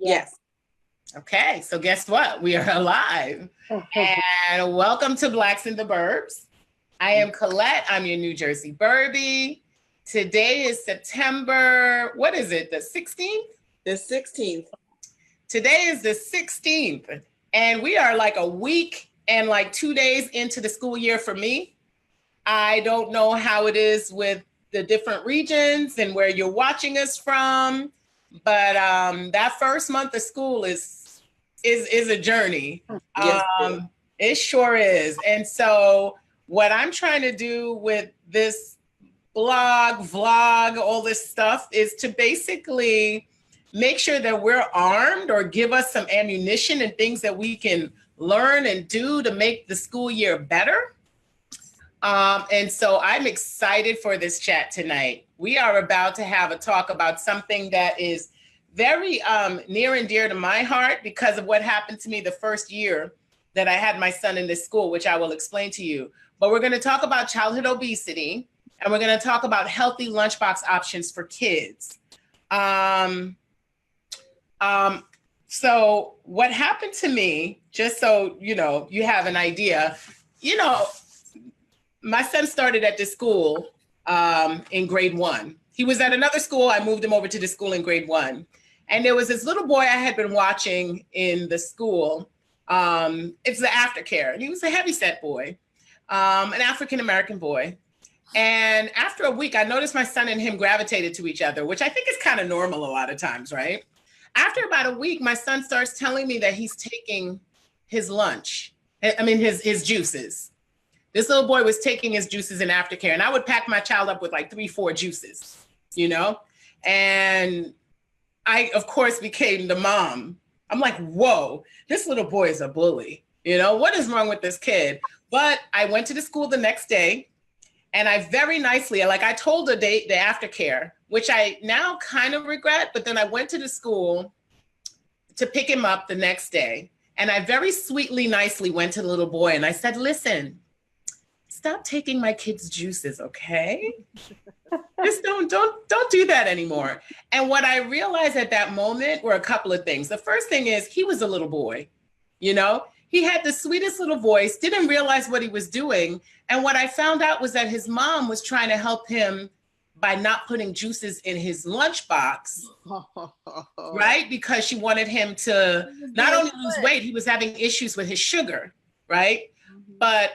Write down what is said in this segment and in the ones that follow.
Yes. Okay, so guess what? We are alive. And welcome to Blacks in the Burbs. I am Colette. I'm your New Jersey Burbie. Today is September, what is it, the 16th? The 16th. Today is the 16th. And we are like a week and like 2 days into the school year for me. I don't know how it is with the different regions and where you're watching us from, but that first month of school is a journey. Yes, it sure is. And so what I'm trying to do with this blog, vlog, all this stuff is to basically make sure that we're armed or give us some ammunition and things that we can learn and do to make the school year better. And so I'm excited for this chat tonight. We are about to have a talk about something that is very near and dear to my heart because of what happened to me the first year that I had my son in this school, which I will explain to you. But we're going to talk about childhood obesity, and we're going to talk about healthy lunchbox options for kids. So what happened to me, just so you know, you have an idea, my son started at this school in grade 1. He was at another school. I moved him over to the school in grade 1. And there was this little boy I had been watching in the school. It's the aftercare. And he was a heavyset boy, an African-American boy. And after a week, I noticed my son and him gravitated to each other, which I think is kind of normal a lot of times, right? After about a week, my son starts telling me that he's taking his lunch. His juices. This little boy was taking his juices in aftercare, and I would pack my child up with like 3-4 juices, and I, of course, became the mom. I'm like, whoa, this little boy is a bully. What is wrong with this kid? But I went to the school the next day, and I very nicely, I told the aftercare, which I now kind of regret, but then I went to the school to pick him up the next day, and I very sweetly, nicely went to the little boy, and I said, listen, stop taking my kids' juices, okay? Just don't do that anymore. And what I realized at that moment were a couple of things. The first thing is he was a little boy, he had the sweetest little voice, didn't realize what he was doing. And what I found out was that his mom was trying to help him by not putting juices in his lunchbox, right? Because she wanted him to not only lose weight, he was having issues with his sugar, right? But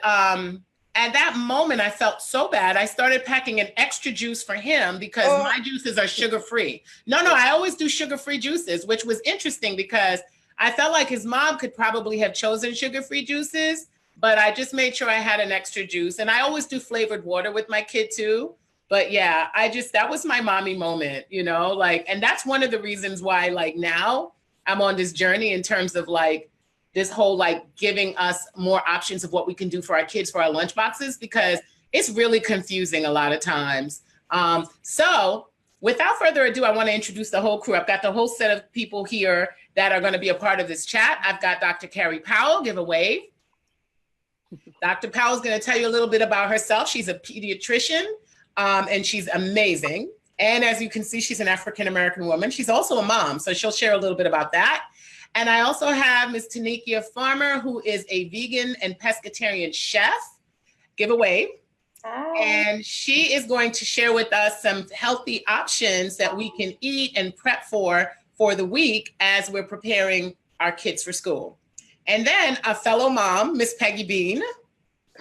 at that moment, I felt so bad. I started packing an extra juice for him because my juices are sugar-free. No, I always do sugar-free juices, which was interesting because I felt like his mom could probably have chosen sugar-free juices, but I just made sure I had an extra juice. And I always do flavored water with my kid too. But yeah, that was my mommy moment, and that's one of the reasons why now I'm on this journey in terms of this whole giving us more options of what we can do for our kids for our lunchboxes, because it's really confusing a lot of times. So without further ado, I want to introduce the whole crew. I've got the whole set of people here that are going to be a part of this chat. I've got Dr. Kerri Powell, give a wave. Dr. Powell is going to tell you a little bit about herself. She's a pediatrician and she's amazing. And as you can see, she's an African-American woman. She's also a mom, so she'll share a little bit about that. And I also have Ms. Tanekia Farmer, who is a vegan and pescatarian chef. Give a wave. Hi. And she is going to share with us some healthy options that we can eat and prep for the week as we're preparing our kids for school. And then a fellow mom, Miss Peggy Beane,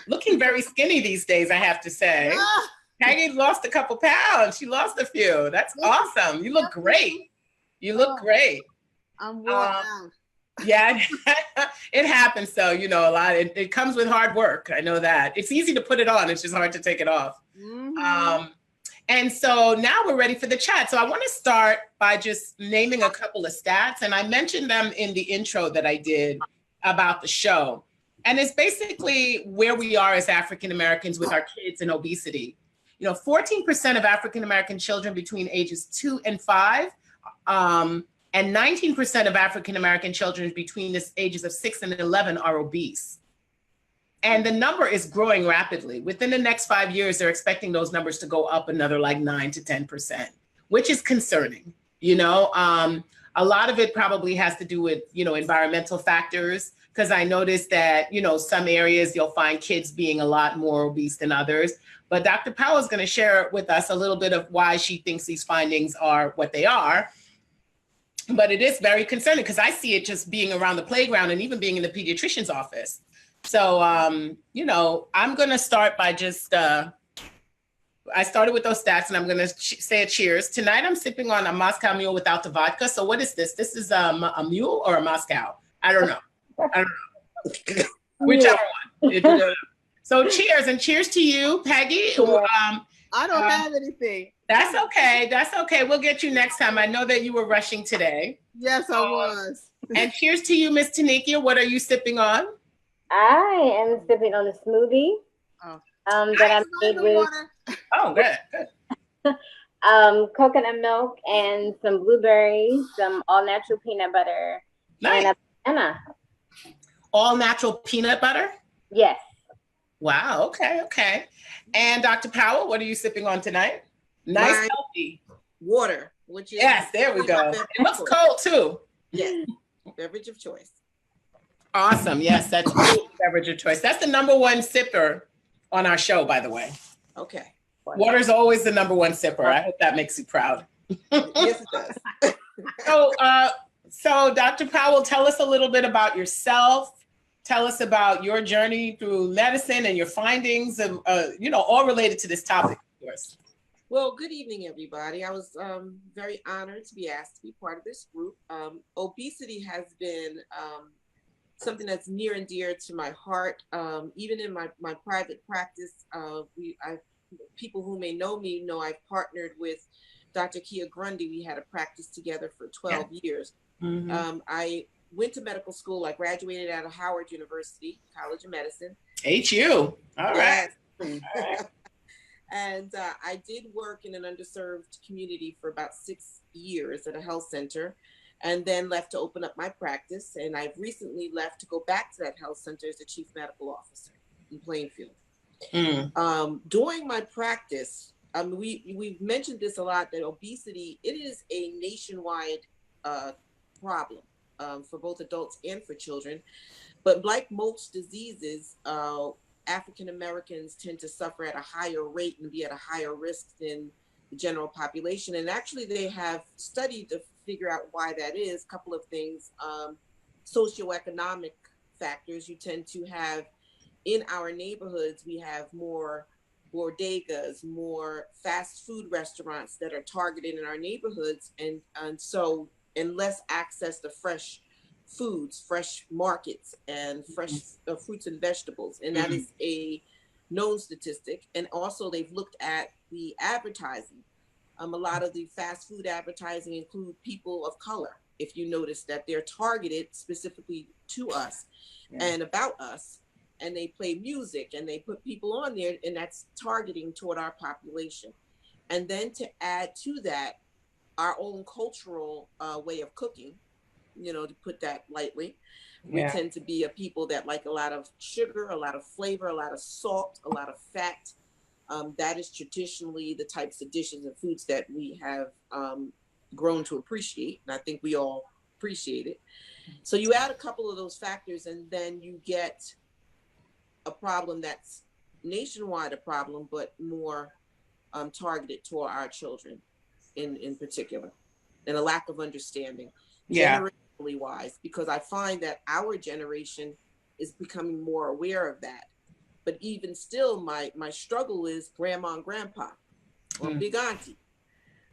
looking very skinny these days, I have to say. Peggy lost a couple pounds. She lost a few. That's awesome. You look great. You look great. I'm worn out. Yeah, it happens. So, a lot. It comes with hard work. I know that. It's easy to put it on. It's just hard to take it off. Mm-hmm. And so now we're ready for the chat. So I want to start by just naming a couple of stats. And I mentioned them in the intro that I did about the show. And it's basically where we are as African Americans with our kids and obesity. 14% of African American children between ages 2 and 5 and 19% of African-American children between the ages of 6 and 11 are obese. And the number is growing rapidly. Within the next 5 years, they're expecting those numbers to go up another 9 to 10%, which is concerning. A lot of it probably has to do with, environmental factors, because I noticed that, some areas you'll find kids being a lot more obese than others. But Dr. Powell is going to share with us a little bit of why she thinks these findings are what they are. But it is very concerning because I see it just being around the playground and even being in the pediatrician's office. So, I'm going to start by just, I started with those stats and I'm going to say a cheers. Tonight, I'm sipping on a Moscow Mule without the vodka. So what is this? This is a mule or a Moscow? I don't know. Whichever one. So cheers, and cheers to you, Peggy. I don't have anything. That's okay. That's okay. We'll get you next time. I know that you were rushing today. Yes, I was. And cheers to you, Miss Tanekia. What are you sipping on? I am sipping on a smoothie that I made with water. Oh, good. Coconut milk and some blueberries, some all-natural peanut butter, Nice. and a banana. All-natural peanut butter? Yes. Wow. Okay. And Dr. Powell, what are you sipping on tonight? Nice, healthy water, which is yes. There we go. It looks cold too. Yes, beverage of choice. Awesome. Yes, that's beverage of choice. That's the number one sipper on our show, by the way. Okay. Water's always the number one sipper. I hope that makes you proud. Yes, it does. So Dr. Powell, tell us a little bit about yourself. Tell us about your journey through medicine and your findings, of, all related to this topic, of course. Well, good evening, everybody. I was very honored to be asked to be part of this group. Obesity has been something that's near and dear to my heart. Even in my private practice, people who may know me know I've partnered with Dr. Kia Grundy. We had a practice together for 12 years. Mm-hmm. I went to medical school. I graduated out of Howard University College of Medicine. HU. All right. And I did work in an underserved community for about 6 years at a health center, and then left to open up my practice. And I've recently left to go back to that health center as the chief medical officer in Plainfield. During my practice, we've mentioned this a lot, that obesity, it is a nationwide problem for both adults and for children. But like most diseases, African Americans tend to suffer at a higher rate and be at a higher risk than the general population. And actually, they have studied to figure out why that is. A couple of things: socioeconomic factors. You tend to have in our neighborhoods, we have more bodegas, more fast food restaurants that are targeted in our neighborhoods, and less access to fresh foods, fresh markets, and fresh fruits and vegetables. And that is a known statistic. And also they've looked at the advertising. A lot of the fast food advertising include people of color. If you notice that they're targeted specifically to us and about us, and they play music and they put people on there, and that's targeting toward our population. And then to add to that, our own cultural way of cooking, to put that lightly, we tend to be a people that like a lot of sugar, a lot of flavor, a lot of salt, a lot of fat. That is traditionally the types of dishes and foods that we have grown to appreciate. And I think we all appreciate it. So you add a couple of those factors, and then you get a problem that's nationwide a problem, but more targeted toward our children in particular, and a lack of understanding. Generationally wise, because I find that our generation is becoming more aware of that. But even still, my struggle is grandma and grandpa or big auntie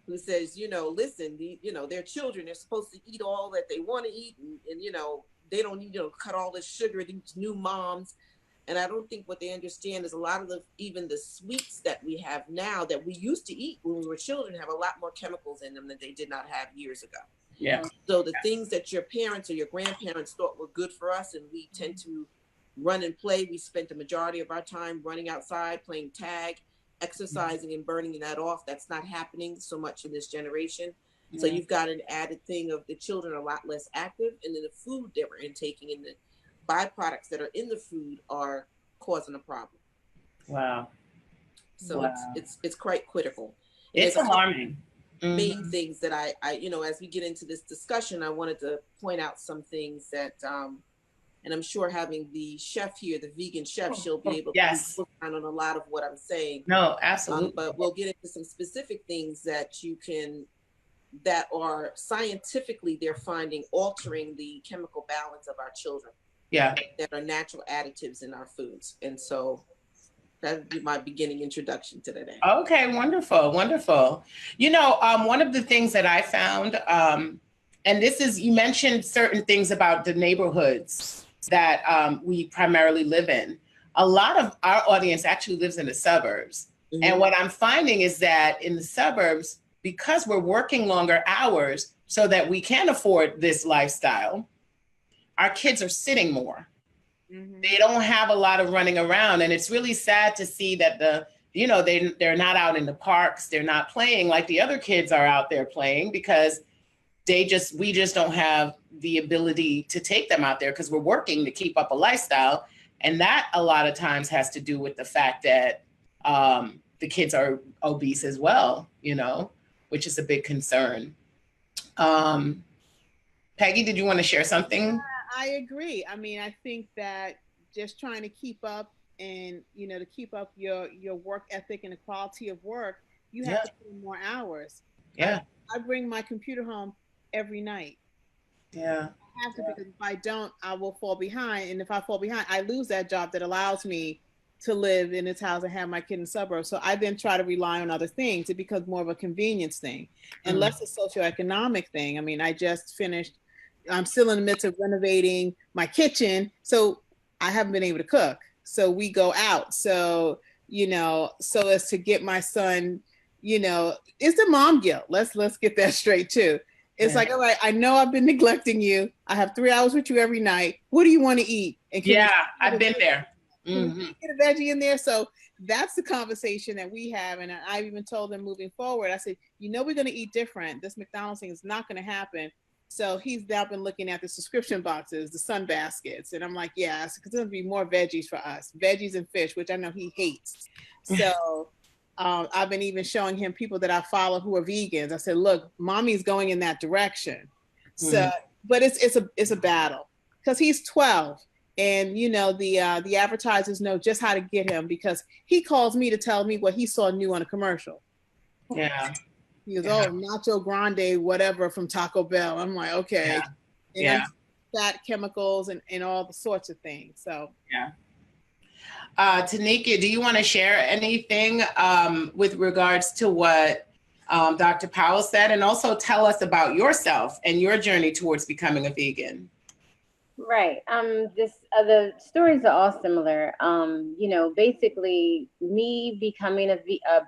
who says, listen, their children are supposed to eat all that they want to eat, and they don't need to cut all this sugar, these new moms. And I don't think what they understand is a lot of even the sweets that we have now that we used to eat when we were children have a lot more chemicals in them than they did not have years ago. Yeah. So the things that your parents or your grandparents thought were good for us, and we tend to run and play. We spent the majority of our time running outside, playing tag, exercising and burning that off. That's not happening so much in this generation. So you've got an added thing of the children are a lot less active, and then the food that we're intaking and the byproducts that are in the food are causing a problem. Wow. So it's quite critical. It's alarming. main things that I, as we get into this discussion, I wanted to point out some things that, and I'm sure having the chef here, the vegan chef, she'll be able to put on a lot of what I'm saying. No, absolutely. But we'll get into some specific things that that are scientifically, they're finding altering the chemical balance of our children. Yeah. That are natural additives in our foods. And so that would be my beginning introduction to the day. Okay, wonderful, wonderful. One of the things that I found, and this is, you mentioned certain things about the neighborhoods that we primarily live in. A lot of our audience actually lives in the suburbs. And what I'm finding is that in the suburbs, because we're working longer hours so that we can afford this lifestyle, our kids are sitting more. They don't have a lot of running around. And it's really sad to see that they're not out in the parks. They're not playing like the other kids are out there playing, because we just don't have the ability to take them out there because we're working to keep up a lifestyle. And that a lot of times has to do with the fact that the kids are obese as well, which is a big concern. Peggy, did you want to share something? I agree. I mean, I think that just trying to keep up and, to keep up your work ethic and the quality of work, you have to put in more hours. Yeah. I bring my computer home every night. Yeah. I have to, because if I don't, I will fall behind. And if I fall behind, I lose that job that allows me to live in this house and have my kid in the suburbs. So I then try to rely on other things. It becomes more of a convenience thing and less a socioeconomic thing. I mean, I'm still in the midst of renovating my kitchen, so I haven't been able to cook. So we go out. So, so as to get my son, it's the mom guilt. Let's get that straight too. It's like, all right, I know I've been neglecting you. I have 3 hours with you every night. What do you want to eat? And I've been there. Get a veggie in there. So that's the conversation that we have. And I've even told them moving forward, I said, we're going to eat different. This McDonald's thing is not going to happen. So he's now been looking at the subscription boxes, the sun baskets. And I'm like, yes, because there's going to be more veggies for us, veggies and fish, which I know he hates. So I've been even showing him people that I follow who are vegans. I said, look, mommy's going in that direction. So, but it's a battle because he's 12. And, the advertisers know just how to get him, because he calls me to tell me what he saw new on a commercial. Yeah. He goes, oh, Nacho Grande, whatever, from Taco Bell. I'm like, okay. Fat chemicals and all the sorts of things. So, Tanekia, do you want to share anything with regards to what Dr. Powell said, and also tell us about yourself and your journey towards becoming a vegan? Right. The stories are all similar. Basically me becoming a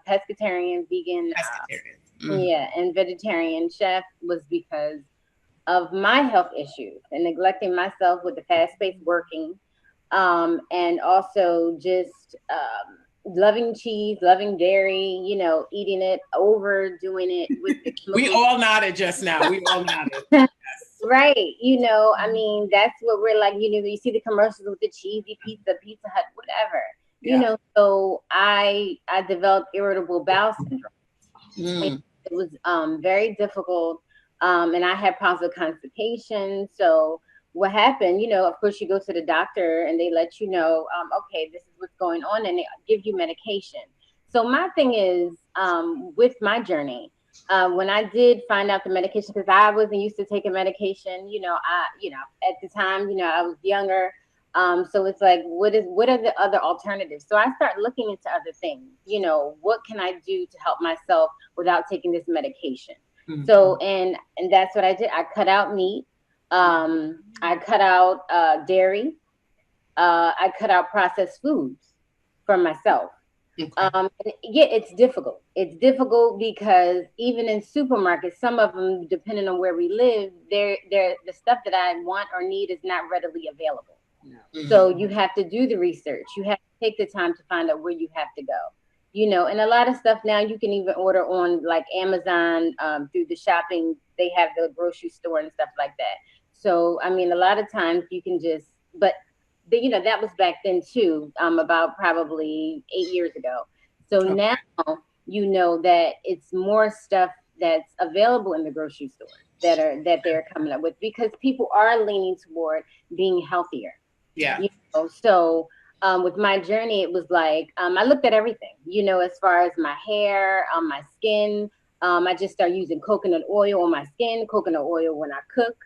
pescatarian, vegan, and vegetarian chef was because of my health issues and neglecting myself with the fast-paced working, and also just loving cheese, loving dairy, eating it, overdoing it with the We all nodded just now. We all nodded. Right. I mean, that's what we're like, you see the commercials with the cheesy pizza, Pizza Hut, whatever, so I developed irritable bowel syndrome. It was very difficult. And I had problems with constipation. So what happened, of course, you go to the doctor and they let you know, okay, this is what's going on, and they give you medication. So my thing is, with my journey, when I did find out the medication, because I wasn't used to taking medication, at the time, I was younger. So it's like, what are the other alternatives? So I started looking into other things, what can I do to help myself without taking this medication? So, and that's what I did. I cut out meat. I cut out dairy. I cut out processed foods for myself. It's difficult. It's difficult because even in supermarkets, some of them, depending on where we live, the stuff that I want or need is not readily available. So you have to do the research. You have to take the time to find out where you have to go. And a lot of stuff now you can even order on like Amazon, through the shopping. They have the grocery store and stuff like that. So, I mean, a lot of times you can but that was back then too, about probably 8 years ago. So now, that it's more stuff that's available in the grocery stores that they're coming up with, because people are leaning toward being healthier. Yeah. You know, so with my journey, it was like I looked at everything, you know, as far as my hair, my skin. I just started using coconut oil on my skin, coconut oil when I cook.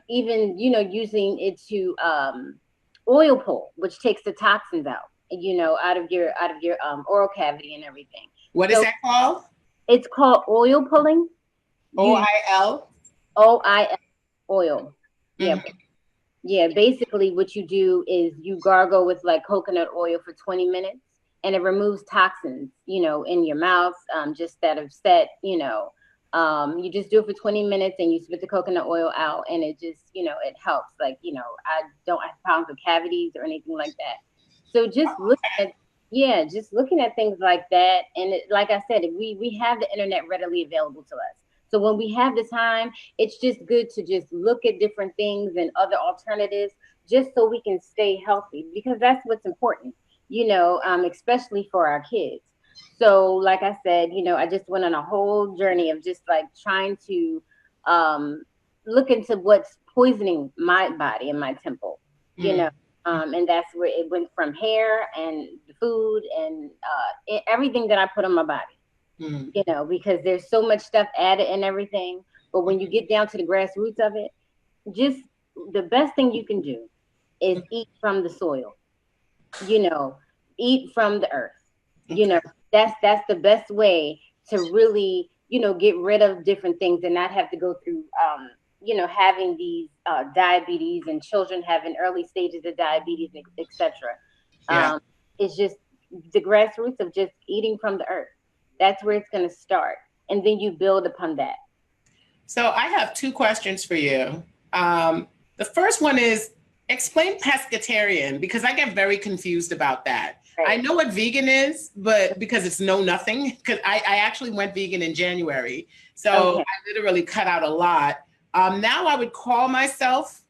Even, you know, using it to oil pull, which takes the toxins out, you know, out of your oral cavity and everything. What is that called? It's called oil pulling. OIL? OIL, oil. Yeah. Mm-hmm. Yeah, basically what you do is you gargle with like coconut oil for 20 minutes, and it removes toxins, you know, in your mouth, just that have set, you know, you just do it for 20 minutes and you spit the coconut oil out, and it just, you know, it helps. Like, you know, I don't have problems with cavities or anything like that. So just looking at things like that. And like I said, we have the internet readily available to us. So when we have the time, it's just good to just look at different things and other alternatives, just so we can stay healthy, because that's what's important, you know, especially for our kids. So like I said, you know, I just went on a whole journey of just like trying to look into what's poisoning my body and my temple, you know. And that's where it went from hair and the food and everything that I put on my body. You know, because there's so much stuff added and everything. But when you get down to the grassroots of it, just the best thing you can do is eat from the soil, you know, eat from the earth. You know, that's the best way to really, you know, get rid of different things and not have to go through, you know, having these diabetes and children having early stages of diabetes, etc. It's just the grassroots of just eating from the earth. That's where it's going to start. And then you build upon that. So I have two questions for you. The first one is, explain pescatarian, because I get very confused about that. Right. I know what vegan is, but because it's know nothing, because I actually went vegan in January. So I literally cut out a lot. Now I would call myself,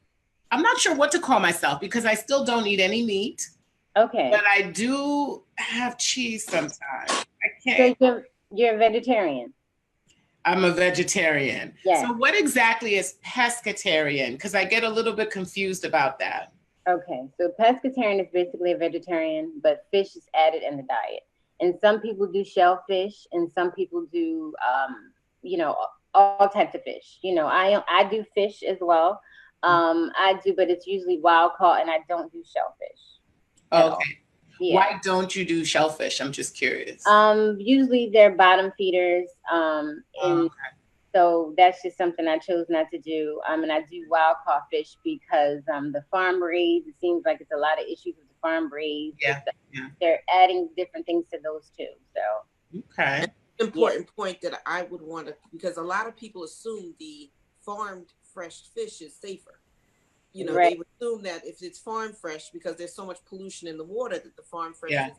I'm not sure what to call myself, because I still don't eat any meat. Okay. But I do have cheese sometimes. I can't. So you're a vegetarian? I'm a vegetarian. Yes. So what exactly is pescatarian? Because I get a little bit confused about that. Okay. So pescatarian is basically a vegetarian, but fish is added in the diet. And some people do shellfish, and some people do, you know, all types of fish. You know, I do fish as well. I do, but it's usually wild caught, and I don't do shellfish. Okay. Yeah. Why don't you do shellfish? I'm just curious. Usually they're bottom feeders. So that's just something I chose not to do. And I do wild caught fish because the farm raised, it seems like it's a lot of issues with the farm raised. Yeah. They're adding different things to those too. So okay. Important point that I would want to, because a lot of people assume the farmed fresh fish is safer. You know, they would assume that if it's farm fresh, because there's so much pollution in the water, that the farm fresh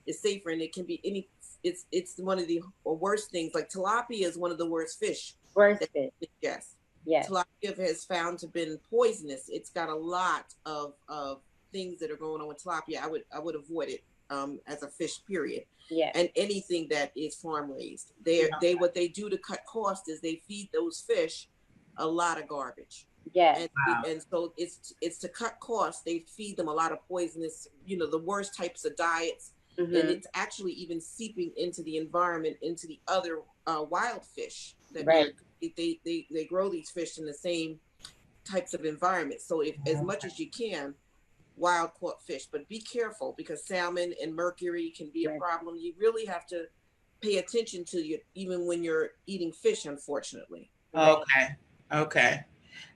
is safer, and it can be it's one of the worst things. Like tilapia is one of the worst fish. Worst fish. Yes. Yes. Tilapia has found to been poisonous. It's got a lot of things that are going on with tilapia. I would avoid it as a fish, period. Yeah. And anything that is farm raised. They what they do to cut costs is they feed those fish a lot of garbage. Yeah. And so it's to cut costs. They feed them a lot of poisonous, you know, the worst types of diets. And it's actually even seeping into the environment, into the other wild fish that they grow these fish in the same types of environments. So if as much as you can, wild caught fish, but be careful, because salmon and mercury can be a problem. You really have to pay attention to you even when you're eating fish, unfortunately. Okay.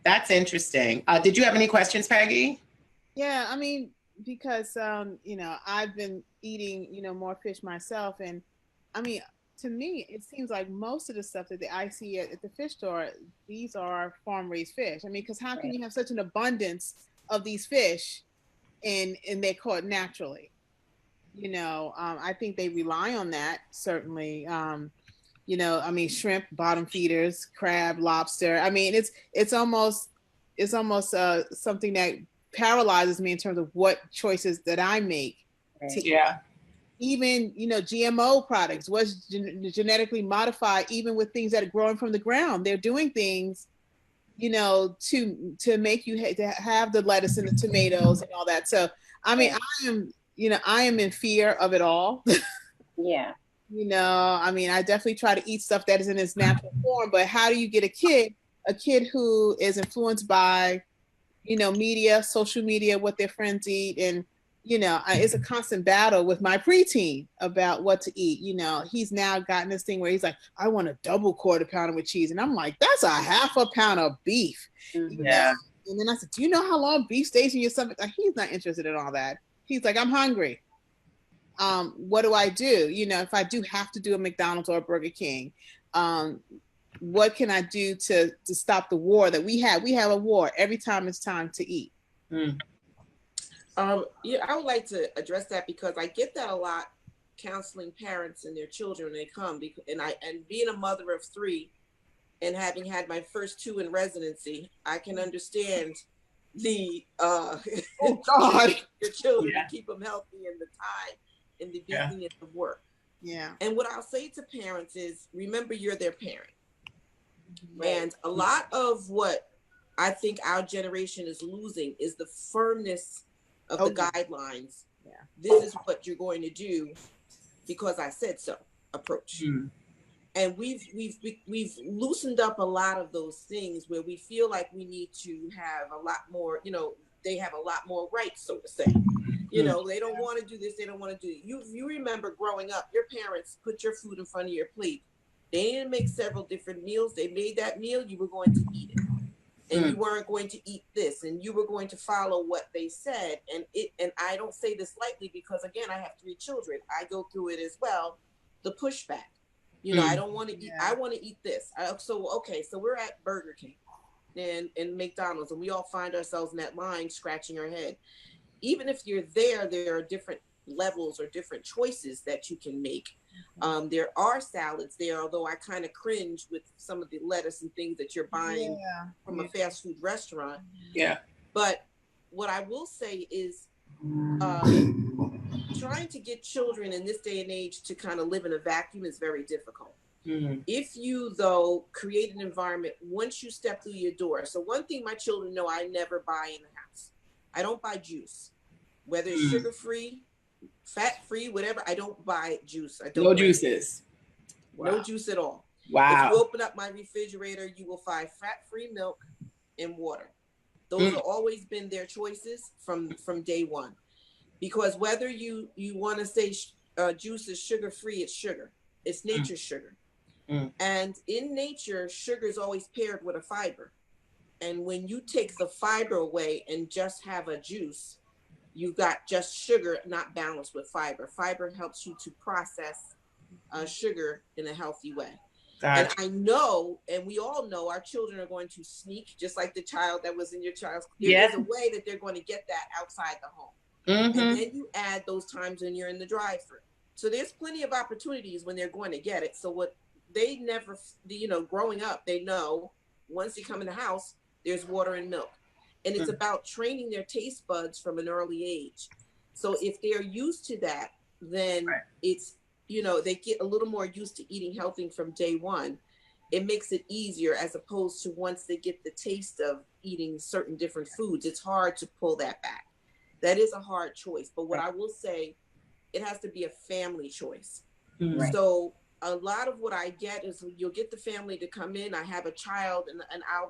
That's interesting. Did you have any questions, Peggy? Yeah, I mean, because, you know, I've been eating, you know, more fish myself. And I mean, to me, it seems like most of the stuff that I see at the fish store, these are farm raised fish. I mean, because how can you have such an abundance of these fish and they're caught naturally? You know, I think they rely on that, certainly. You know, I mean, shrimp, bottom feeders, crab, lobster. I mean, it's almost something that paralyzes me in terms of what choices that I make. Yeah. even, you know, GMO products, was genetically modified, even with things that are growing from the ground. They're doing things, you know, to make you to have the lettuce and the tomatoes and all that. So, I mean, I am in fear of it all. Yeah. You know, I mean, I definitely try to eat stuff that is in its natural form, but how do you get a kid who is influenced by, you know, media, social media, what their friends eat? And, you know, it's a constant battle with my preteen about what to eat. You know, he's now gotten this thing where he's like, I want a double quarter pounder with cheese. And I'm like, that's a half a pound of beef. Mm-hmm. Yeah. And then I said, do you know how long beef stays in your stomach? Like, he's not interested in all that. He's like, I'm hungry. What do I do? You know, if I do have to do a McDonald's or a Burger King, what can I do to stop the war that we have? We have a war every time it's time to eat. Mm. Yeah, I would like to address that because I get that a lot, counseling parents and their children when they come. And being a mother of 3 and having had my first 2 in residency, I can understand the oh God, your children, to keep them healthy in the time in the beginning of work. Yeah. And what I'll say to parents is, remember, you're their parent. Right. And a lot of what I think our generation is losing is the firmness of the guidelines. Yeah. This is what you're going to do because I said so approach. Mm. And we've loosened up a lot of those things where we feel like we need to have a lot more, you know, they have a lot more rights, so to say. You know, they don't want to do this, they don't want to do it. You remember growing up, your parents put your food in front of your plate. They didn't make several different meals. They made that meal, you were going to eat it. And you weren't going to eat this, and you were going to follow what they said. And I don't say this lightly because, again, I have 3 children. I go through it as well, the pushback. You know, I don't want to eat, I want to eat this. So we're at Burger King and McDonald's, and we all find ourselves in that line scratching our head. Even if you're there are different levels or different choices that you can make. There are salads there, although I kind of cringe with some of the lettuce and things that you're buying from a fast food restaurant. Yeah. But what I will say is trying to get children in this day and age to kind of live in a vacuum is very difficult. Mm-hmm. If you, though, create an environment once you step through your door. So one thing my children know, I never buy in the house. I don't buy juice, whether it's sugar-free, fat-free, whatever. I don't buy juice. I don't. No juices. No juice at all. Wow. If you open up my refrigerator, you will find fat-free milk and water. Those have always been their choices from day one. Because whether you want to say juice is sugar-free, it's sugar. It's nature's sugar. And in nature, sugar is always paired with a fiber. And when you take the fiber away and just have a juice, you've got just sugar not balanced with fiber. Fiber helps you to process sugar in a healthy way. And I know, and we all know, our children are going to sneak, just like the child that was in your child's. There's a way that they're going to get that outside the home. Mm-hmm. And then you add those times when you're in the drive-thru. So there's plenty of opportunities when they're going to get it. So what they never, growing up, they know once they come in the house, there's water and milk. And it's about training their taste buds from an early age. So if they're used to that, then it's, they get a little more used to eating healthy from day one. It makes it easier as opposed to once they get the taste of eating certain different foods, it's hard to pull that back. That is a hard choice. But what I will say, it has to be a family choice. Right. So a lot of what I get is you'll get the family to come in. I have a child, and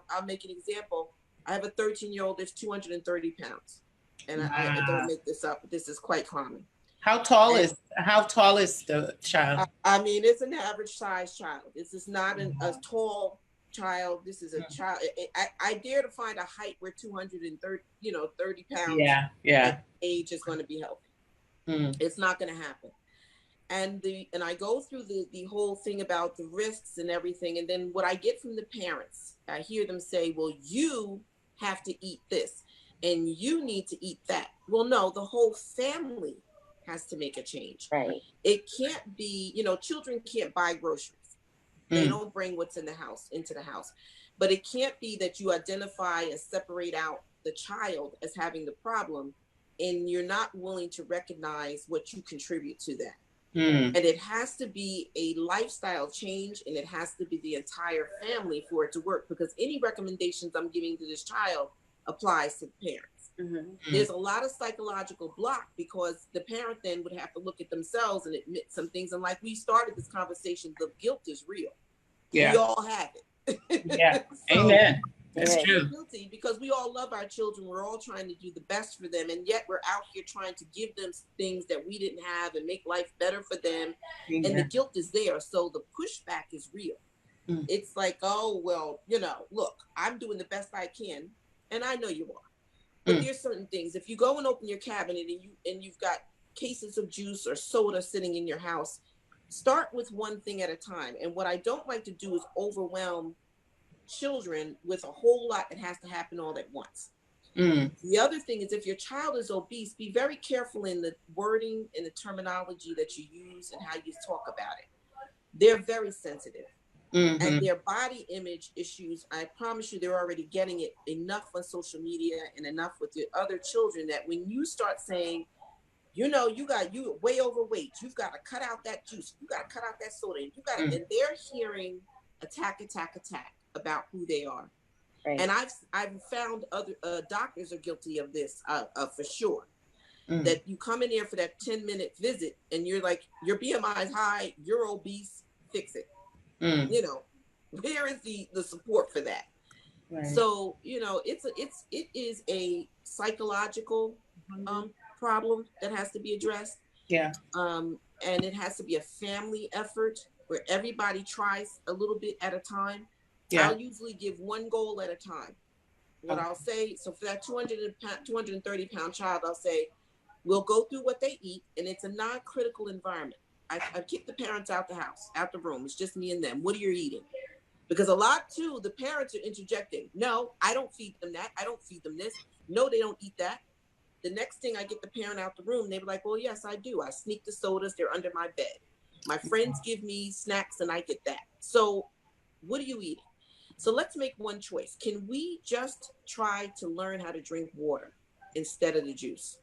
I'll make an example. I have a 13-year-old that's 230 pounds. And I don't make this up. This is quite common. How tall is the child? I mean, it's an average size child. This is not a tall child. This is a child. I dare to find a height where 230, 30 pounds. Yeah. Age is going to be healthy. It's not going to happen. And I go through the whole thing about the risks and everything. And then what I get from the parents, I hear them say, well, you have to eat this and you need to eat that. Well, no, the whole family has to make a change. Right. It can't be, children can't buy groceries. They don't bring what's in the house into the house. But it can't be that you identify and separate out the child as having the problem and you're not willing to recognize what you contribute to that. Mm. And it has to be a lifestyle change, and it has to be the entire family for it to work, because any recommendations I'm giving to this child applies to the parents. Mm-hmm. There's a lot of psychological block, because the parent then would have to look at themselves and admit some things. And like we started this conversation, the guilt is real. Yeah. We all have it. Yeah. So, Amen. That's Right. true. guilty because we all love our children. We're all trying to do the best for them, and yet we're out here trying to give them things that we didn't have and make life better for them. And the Amen. guilt is there, so the pushback is real. Mm. It's like, oh well, look, I'm doing the best I can, and I know you are, but there's certain things. If you go and open your cabinet and you've got cases of juice or soda sitting in your house, start with one thing at a time. And what I don't like to do is overwhelm children with a whole lot that has to happen all at once. The other thing is, if your child is obese, be very careful in the wording and the terminology that you use and how you talk about it. They're very sensitive. And their body image issues, I promise you, they're already getting it enough on social media and enough with the other children that when you start saying, you way overweight, you've got to cut out that juice, you got to cut out that soda, and and they're hearing attack about who they are. Right. And I've found other doctors are guilty of this for sure. That you come in there for that 10-minute visit and you're like, your BMI is high, you're obese, fix it. Where is the support for that? Right. So it is a psychological problem that has to be addressed. Yeah. And it has to be a family effort where everybody tries a little bit at a time. Yeah. I'll usually give one goal at a time. What I'll say, so for that 230-pound child, I'll say, we'll go through what they eat, and it's a non-critical environment. I kick the parents out the house, out the room. It's just me and them. What are you eating? Because a lot, too, the parents are interjecting. No, I don't feed them that. I don't feed them this. No, they don't eat that. The next thing I get the parent out the room, they be like, well, yes, I do. I sneak the sodas. They're under my bed. My friends give me snacks, and I get that. So what are you eating? So let's make one choice. Can we just try to learn how to drink water instead of the juice?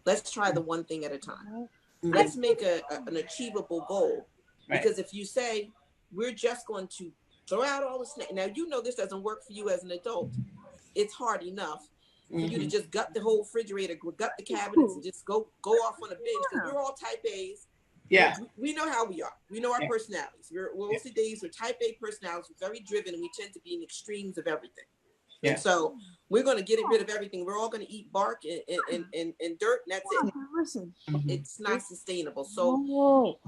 Let's try the one thing at a time. Let's make an achievable goal. Right. Because if you say, we're just going to throw out all the snacks. Now, this doesn't work for you as an adult. It's hard enough for you to just gut the whole refrigerator, gut the cabinets, and just go off on a binge. Because we're all type A's. Yeah. We know how we are. We know our personalities. We're OCDs, we're type A personalities, we're very driven, and we tend to be in extremes of everything. Yeah. And so we're going to get rid of everything. We're all going to eat bark and dirt, and that's it. Listen. It's not sustainable. So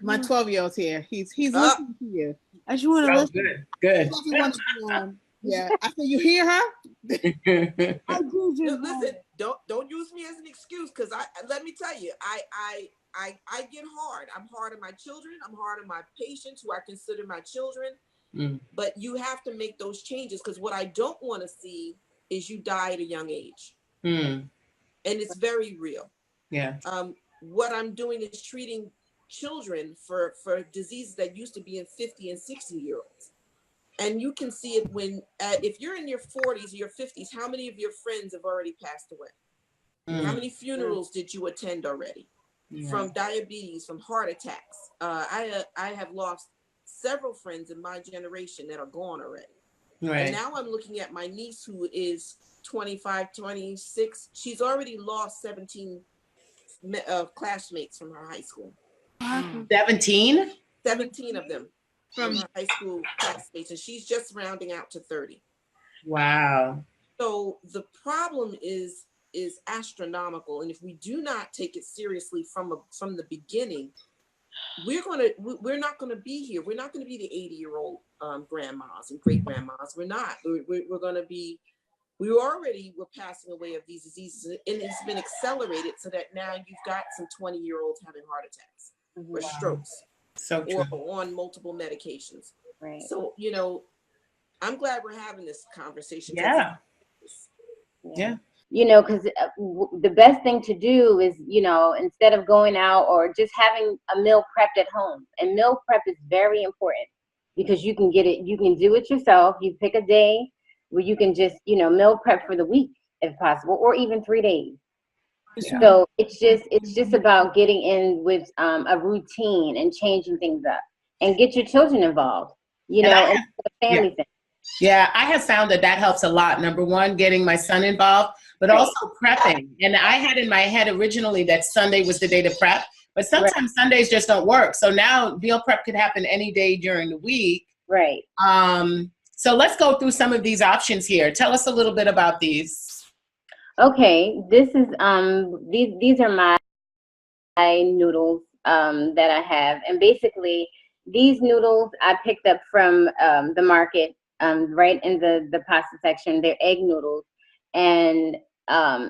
my 12-year-old's here. He's listening to you. I just want to listen. Good. Yeah. I said, you hear her? Listen, don't use me as an excuse, because let me tell you, I get hard. I'm hard on my children. I'm hard on my patients who I consider my children. But you have to make those changes, because what I don't want to see is you die at a young age. And it's very real. Yeah. What I'm doing is treating children for diseases that used to be in 50 and 60-year-olds. And you can see it when, if you're in your 40s or your 50s, how many of your friends have already passed away? How many funerals did you attend already? From diabetes, from heart attacks. I have lost several friends in my generation that are gone already. Right. And now I'm looking at my niece, who is 25, 26. She's already lost 17 classmates from her high school. 17? 17 of them from her high school classmates, and she's just rounding out to 30. Wow. So the problem is astronomical, and if we do not take it seriously from the beginning, we're not going to be here. We're not going to be the 80-year-old grandmas and great grandmas. We're not. We're going to be. We're passing away of these diseases, and it's been accelerated so that now you've got some 20-year-olds having heart attacks or strokes, or on multiple medications. Right. So I'm glad we're having this conversation. Yeah. Yeah. Because the best thing to do is, instead of going out or just having a meal prepped at home. And meal prep is very important, because you can do it yourself. You pick a day where you can just, meal prep for the week if possible, or even 3 days. Yeah. So it's just about getting in with a routine and changing things up, and get your children involved, you know, and the family thing. Yeah, I have found that helps a lot. Number one, getting my son involved, but also prepping. And I had in my head originally that Sunday was the day to prep, but sometimes Sundays just don't work. So now meal prep could happen any day during the week. Right. So let's go through some of these options here. Tell us a little bit about these. Okay, this is these are my noodles that I have, and basically these noodles I picked up from the market, right in the pasta section. They're egg noodles, and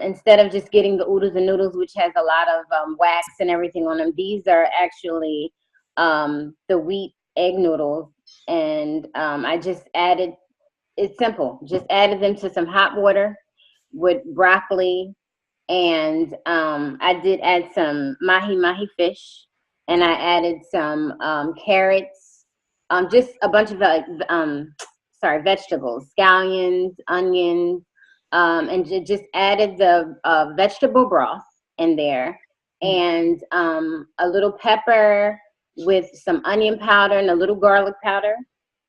instead of just getting the oodles and noodles, which has a lot of wax and everything on them, these are actually the wheat egg noodles, and I just added. It's simple. Just added them to some hot water with broccoli, and I did add some mahi fish, and I added some carrots, just a bunch of vegetables, scallions, onions, and just added the vegetable broth in there, and a little pepper with some onion powder and a little garlic powder,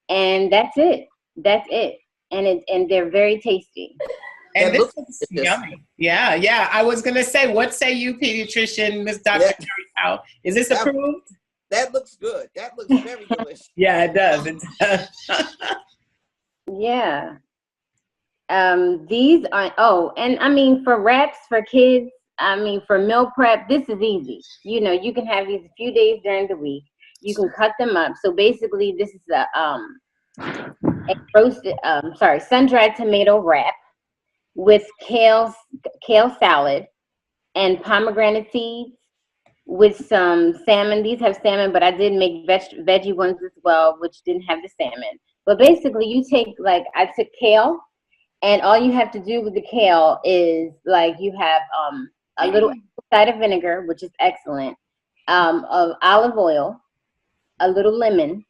and that's it. And they're very tasty. And this looks yummy. Yeah. I was going to say, what say you, pediatrician, Miss Dr. Kerri Powell? Is this approved? That looks good. That looks very delicious. Yeah, it does. It does. Yeah. These are, and I mean, for wraps for kids, I mean, for meal prep, this is easy. You know, you can have these a few days during the week. You can cut them up. So basically, this is a roasted, sun-dried tomato wrap with kale salad and pomegranate seeds with some salmon. These have salmon, but I did make veggie ones as well, which didn't have the salmon. But basically, you take, like, I took kale, and all you have to do with the kale is, like, you have a little cider vinegar, which is excellent, of olive oil, a little lemon,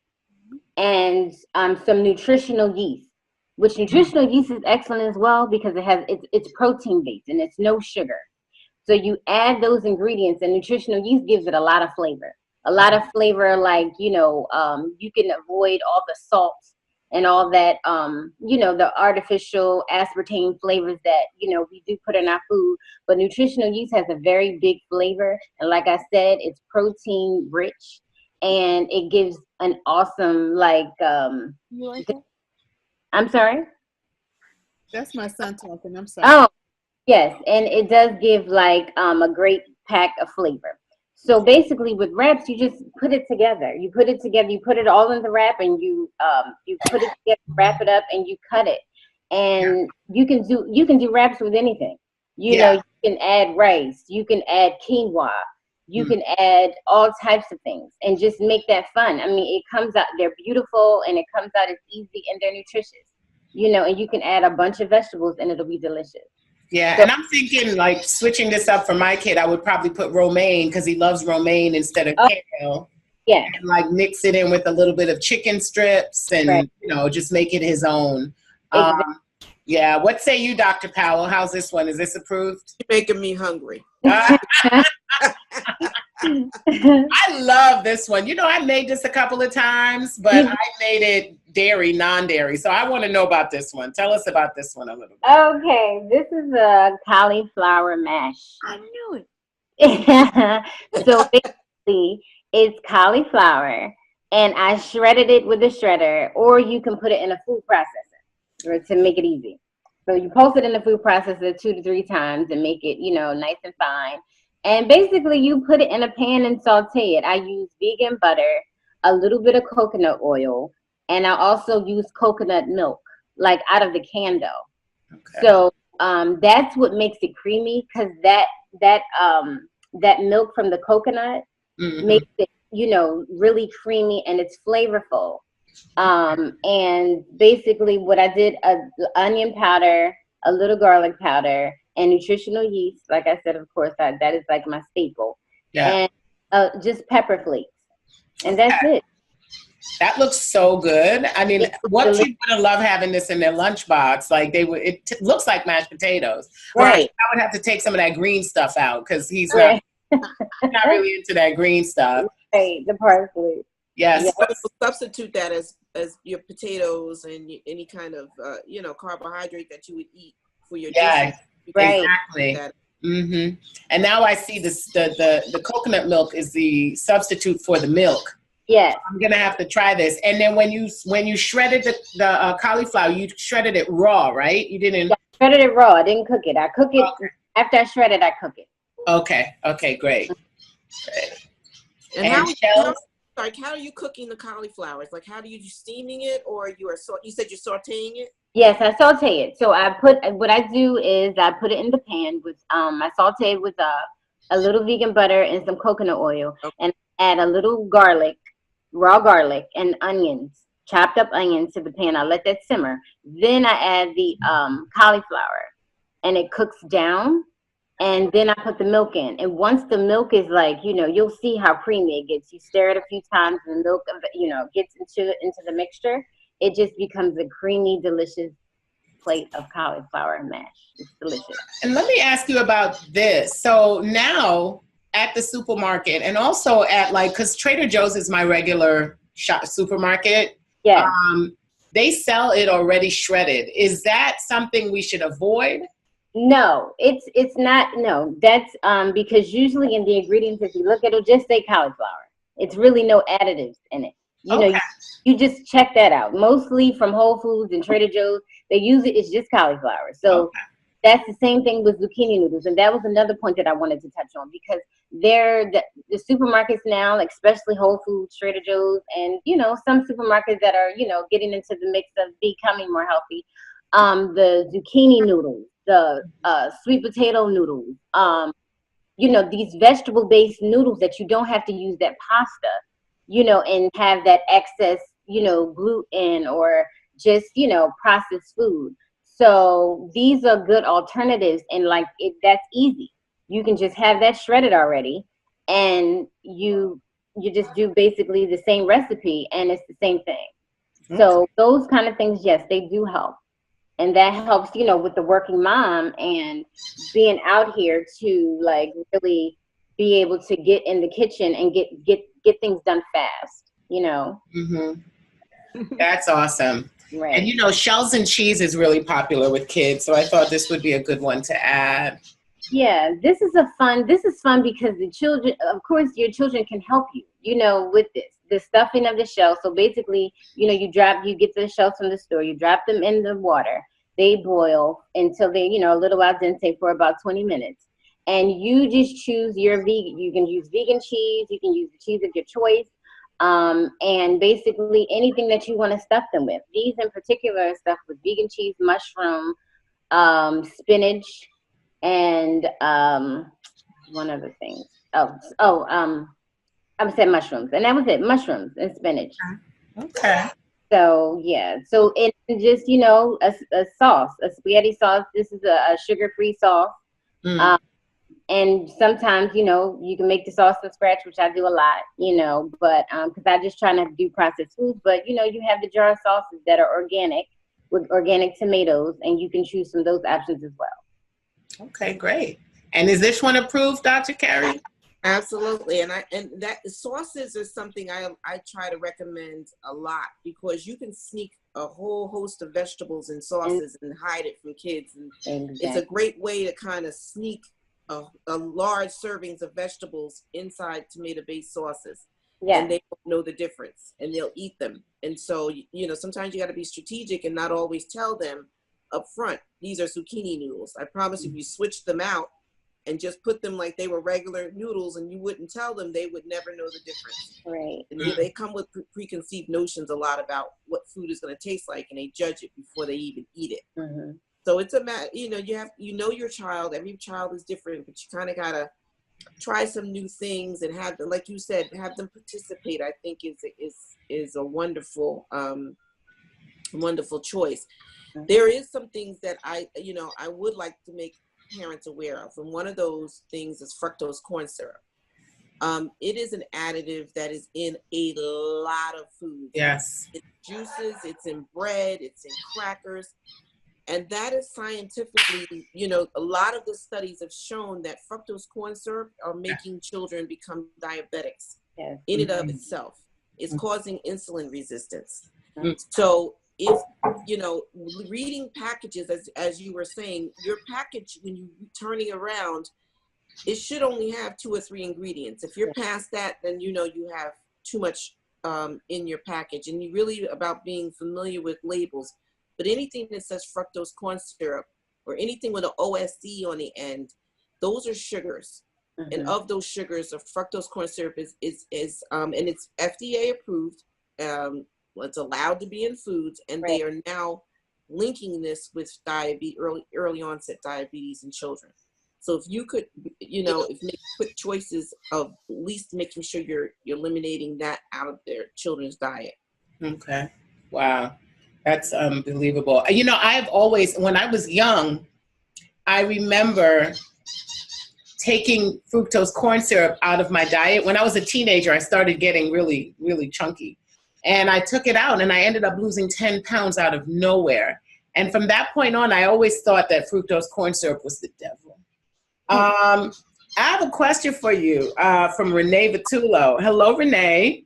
and some nutritional yeast, which nutritional yeast is excellent as well because it's protein based and it's no sugar. So you add those ingredients, and nutritional yeast gives it a lot of flavor. Like, you know, you can avoid all the salt and all that, you know, the artificial aspartame flavors that, you know, we do put in our food. But nutritional yeast has a very big flavor. And like I said, it's protein rich, and it gives an awesome, like, You like that? I'm sorry? That's my son talking. I'm sorry. Oh, yes. And it does give, like, a great pack of flavor. So basically with wraps, you just put it together. You put it all in the wrap, and you put it together, wrap it up, and you cut it. And you can do wraps with anything. You know, you can add rice, you can add quinoa, you can add all types of things, and just make that fun. I mean, it comes out, they're beautiful, and it comes out as easy, and they're nutritious. You know, and you can add a bunch of vegetables, and it'll be delicious. Yeah, and I'm thinking, like, switching this up for my kid, I would probably put romaine because he loves romaine instead of kale. Yeah. And, like, mix it in with a little bit of chicken strips and, you know, just make it his own. Exactly. Yeah. What say you, Dr. Powell? How's this one? Is this approved? You're making me hungry. I love this one. You know, I made this a couple of times, but I made it non-dairy. So I want to know about this one. Tell us about this one a little bit. Okay, this is a cauliflower mash. I knew it. So basically, it's cauliflower, and I shredded it with a shredder, or you can put it in a food processor to make it easy. So you post it in the food processor 2 to 3 times and make it, you know, nice and fine. And basically, you put it in a pan and saute it. I use vegan butter, a little bit of coconut oil, and I also use coconut milk, like out of the can dough. Okay. So that's what makes it creamy, because that milk from the coconut makes it, you know, really creamy, and it's flavorful. And basically what I did, onion powder, a little garlic powder, and nutritional yeast. Like I said, of course, that is like my staple. Yeah. And just pepper flakes. And that's it. That looks so good. I mean, what people would love having this in their lunchbox? Like they would. It looks like mashed potatoes. Right. I would have to take some of that green stuff out because he's not really into that green stuff. Right, the parsley. Yes. So substitute that as your potatoes and any kind of carbohydrate that you would eat for your dishes. Right. Exactly. Mm-hmm. And now I see this. The coconut milk is the substitute for the milk. Yes. I'm gonna have to try this. And then when you shredded the cauliflower, you shredded it raw, right? You didn't. Yeah, I shredded it raw. I didn't cook it. I cook it after I shred it. I cook it. Okay, great. And how are you cooking the cauliflowers? Like, how do you steaming it, or you said you're sautéing it? Yes, I saute it. So what I do is I put it in the pan with I saute it with a little vegan butter and some coconut oil, and add a little garlic, raw garlic, and onions, chopped up onions to the pan. I let that simmer. Then I add the cauliflower, and it cooks down. And then I put the milk in. And once the milk is like, you'll see how creamy it gets. You stir it a few times, and the milk, gets into the mixture. It just becomes a creamy, delicious plate of cauliflower mash. It's delicious. And let me ask you about this. So now at the supermarket, and also at because Trader Joe's is my regular supermarket. Yeah. They sell it already shredded. Is that something we should avoid? No, it's not. No, that's because usually in the ingredients, if you look at it, just say cauliflower. It's really no additives in it. You just check that out. Mostly from Whole Foods and Trader Joe's, they use it. It's just cauliflower. So that's the same thing with zucchini noodles. And that was another point that I wanted to touch on, because the supermarkets now, especially Whole Foods, Trader Joe's, and some supermarkets that are getting into the mix of becoming more healthy. The zucchini noodles, the sweet potato noodles, these vegetable-based noodles that you don't have to use that pasta, and have that excess, gluten or just, processed food. So these are good alternatives, and that's easy. You can just have that shredded already, and you just do basically the same recipe, and it's the same thing. Mm-hmm. So those kind of things, yes, they do help. And that helps, with the working mom and being out here to really be able to get in the kitchen and get things done fast, Mm-hmm. That's awesome. Right. And shells and cheese is really popular with kids, so I thought this would be a good one to add. Yeah, this is fun because the children, of course, your children can help you, with the stuffing of the shell. So basically, you get the shells from the store, you drop them in the water, they boil until they, a little al dente for about 20 minutes. And you just choose your vegan, you can use vegan cheese, you can use the cheese of your choice. And basically anything that you want to stuff them with. These in particular are stuffed with vegan cheese, mushroom, spinach, and one other thing. I said mushrooms, and that was it. Mushrooms and spinach. Okay. So yeah, so it's just a sauce, a spaghetti sauce. This is a sugar-free sauce. Mm. And sometimes, you can make the sauce from scratch, which I do a lot, but because I just try not to do processed foods. But, you have the jar sauces that are organic with organic tomatoes, and you can choose from those options as well. Okay, great. And is this one approved, Dr. Kerri? Absolutely. And that sauces is something I try to recommend a lot, because you can sneak a whole host of vegetables and sauces and hide it from kids. And It's a great way to kind of sneak a large servings of vegetables inside tomato-based sauces. Yeah. And they don't know the difference, and they'll eat them. And so, sometimes you got to be strategic and not always tell them up front, these are zucchini noodles. I promise if you switch them out and just put them like they were regular noodles and you wouldn't tell them, they would never know the difference. Right. And they come with preconceived notions a lot about what food is going to taste like, and they judge it before they even eat it. Mm-hmm. So it's a matter, your child, every child is different, but you kind of got to try some new things and have them, like you said, have them participate. I think is a wonderful, wonderful choice. Mm-hmm. There is some things that I would like to make parents aware of. And one of those things is fructose corn syrup. It is an additive that is in a lot of foods. Yes. It's juices, it's in bread, it's in crackers. And that is scientifically, you know, a lot of the studies have shown that fructose corn syrup are making children become diabetics in and of itself. It's causing insulin resistance. So if, you know, reading packages, as you were saying, your package, when you turning around, it should only have 2 or 3 ingredients. If you're past that, then you know you have too much in your package. And you really about being familiar with labels. But anything that says fructose corn syrup or anything with an OSD on the end, those are sugars. And of those sugars, the fructose corn syrup is and it's FDA approved. It's allowed to be in foods, and they are now linking this with diabetes, early onset diabetes in children. So if you could, you know, if make quick choices of at least making sure you're eliminating that out of their children's diet. Okay. Wow. That's unbelievable. You know, I've always, when I was young, I remember taking fructose corn syrup out of my diet. When I was a teenager, I started getting really, really chunky. And I took it out and I ended up losing 10 pounds out of nowhere. And from that point on, I always thought that fructose corn syrup was the devil. I have a question for you from Renee Vitullo. Hello, Renee.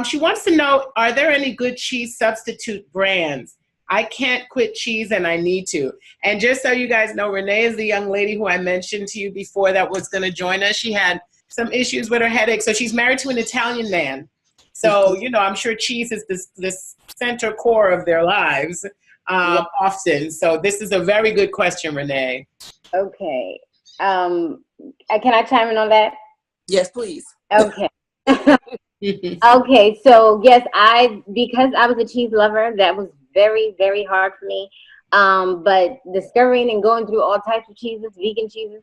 She wants to know, are there any good cheese substitute brands? I can't quit cheese and I need to. And just so you guys know, Renee is the young lady who I mentioned to you before that was going to join us. She had some issues with her headache. So she's married to an Italian man. So, you know, I'm sure cheese is this center core of their lives often. So this is a very good question, Renee. Okay. Can I chime in on that? Yes, please. Okay. Okay, so yes, because I was a cheese lover, that was very, very hard for me. But discovering and going through all types of cheeses, vegan cheeses,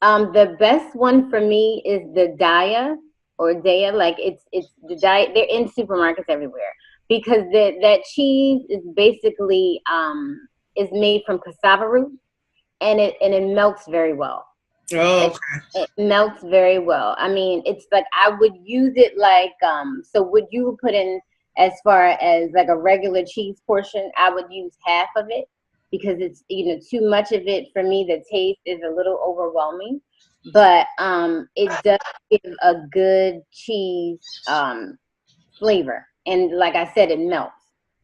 the best one for me is the Daya or Daya. Like it's the Daya. They're in supermarkets everywhere because that cheese is basically is made from cassava root, and it melts very well. Oh, okay. It melts very well. I mean, it's like I would use it like so what you would put in as far as like a regular cheese portion, I would use half of it because it's, you know, too much of it for me. The taste is a little overwhelming, but it does give a good cheese flavor, and like I said, it melts.